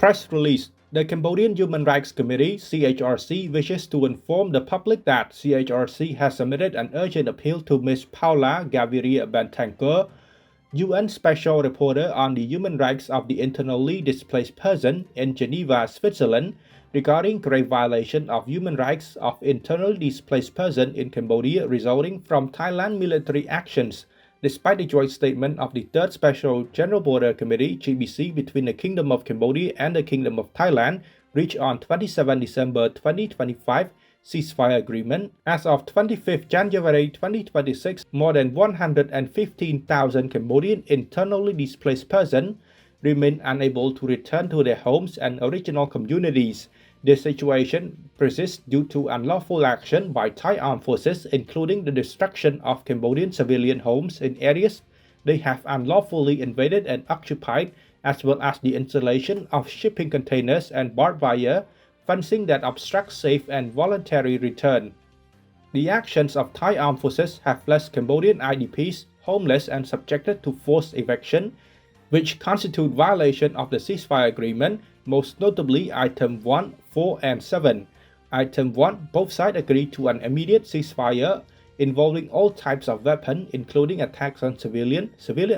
Press release. The Cambodian Human Rights Committee (CHRC) wishes to inform the public that CHRC has submitted an urgent appeal to Ms. Paula Gaviria Betancur, UN Special Rapporteur on the Human Rights of the Internally Displaced Person in Geneva, Switzerland, regarding grave violation of human rights of internally displaced persons in Cambodia resulting from Thailand military actions, despite the joint statement of the Third Special General Border Committee (GBC) between the Kingdom of Cambodia and the Kingdom of Thailand, reached on 27 December 2025 ceasefire agreement. As of 25 January 2026, more than 115,000 Cambodian internally displaced persons remain unable to return to their homes and original communities. This situation persists due to unlawful action by Thai armed forces, including the destruction of Cambodian civilian homes in areas they have unlawfully invaded and occupied, as well as the installation of shipping containers and barbed wire fencing that obstruct safe and voluntary return. The actions of Thai armed forces have left Cambodian IDPs homeless and subjected to forced eviction, which constitute violation of the ceasefire agreement, most notably Item 1, 4, and 7. Item 1, both sides agreed to an immediate ceasefire involving all types of weapons, including attacks on civilian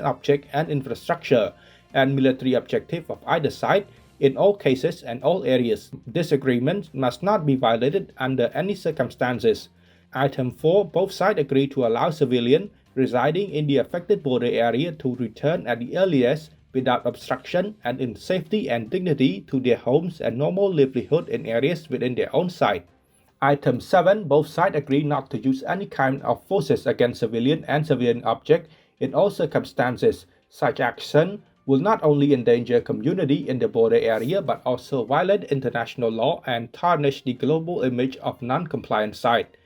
objects and infrastructure, and military objectives of either side, in all cases and all areas. This agreement must not be violated under any circumstances. Item 4, both sides agreed to allow civilians residing in the affected border area to return at the earliest without obstruction and in safety and dignity to their homes and normal livelihood in areas within their own site. Item 7, both sides agree not to use any kind of forces against civilian and civilian objects in all circumstances. Such action will not only endanger community in the border area but also violate international law and tarnish the global image of non-compliant site.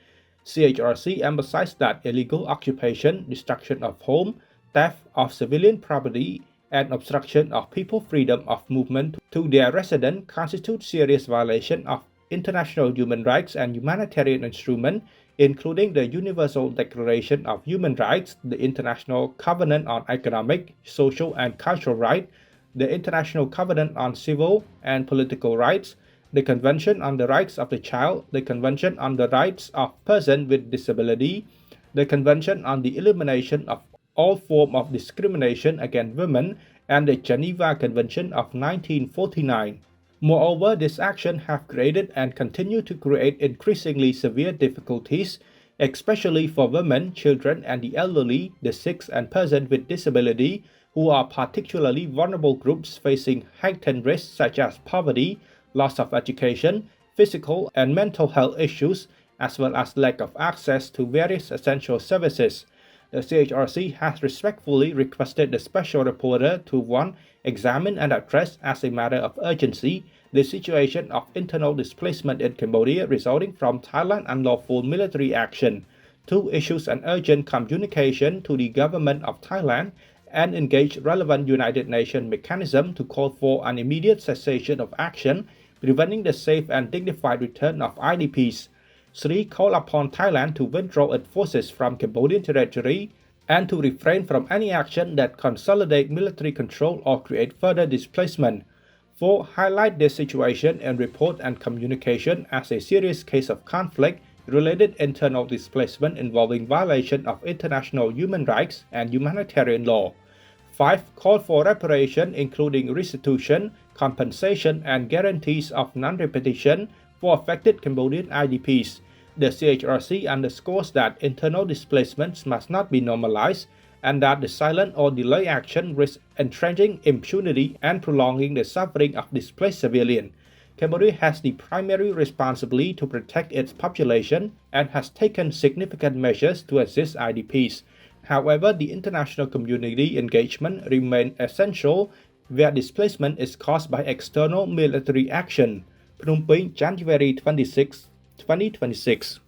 CHRC emphasized that illegal occupation, destruction of home, theft of civilian property, and obstruction of people's freedom of movement to their residence constitute serious violation of international human rights and humanitarian instruments, including the Universal Declaration of Human Rights, the International Covenant on Economic, Social, and Cultural Rights, the International Covenant on Civil and Political Rights, the Convention on the Rights of the Child, the Convention on the Rights of Persons with Disability, the Convention on the Elimination of all forms of discrimination against women, and the Geneva Convention of 1949. Moreover, these actions have created and continue to create increasingly severe difficulties, especially for women, children, and the elderly, the sick, and persons with disability, who are particularly vulnerable groups facing heightened risks such as poverty, loss of education, physical and mental health issues, as well as lack of access to various essential services. The CHRC has respectfully requested the Special Rapporteur to 1. Examine and address as a matter of urgency the situation of internal displacement in Cambodia resulting from Thailand's unlawful military action. 2. Issues an urgent communication to the government of Thailand and engage relevant United Nations mechanism to call for an immediate cessation of action, preventing the safe and dignified return of IDPs. 3. Call upon Thailand to withdraw its forces from Cambodian territory and to refrain from any action that consolidate military control or create further displacement. 4. Highlight this situation in report and communication as a serious case of conflict-related internal displacement involving violation of international human rights and humanitarian law. 5. Call for reparation including restitution, compensation, and guarantees of non-repetition for affected Cambodian IDPs. The CHRC underscores that internal displacements must not be normalized and that the silent or delayed action risks entrenching impunity and prolonging the suffering of displaced civilians. Cambodia has the primary responsibility to protect its population and has taken significant measures to assist IDPs. However, the international community engagement remains essential where displacement is caused by external military action. Phnom Penh, January 26, 2026.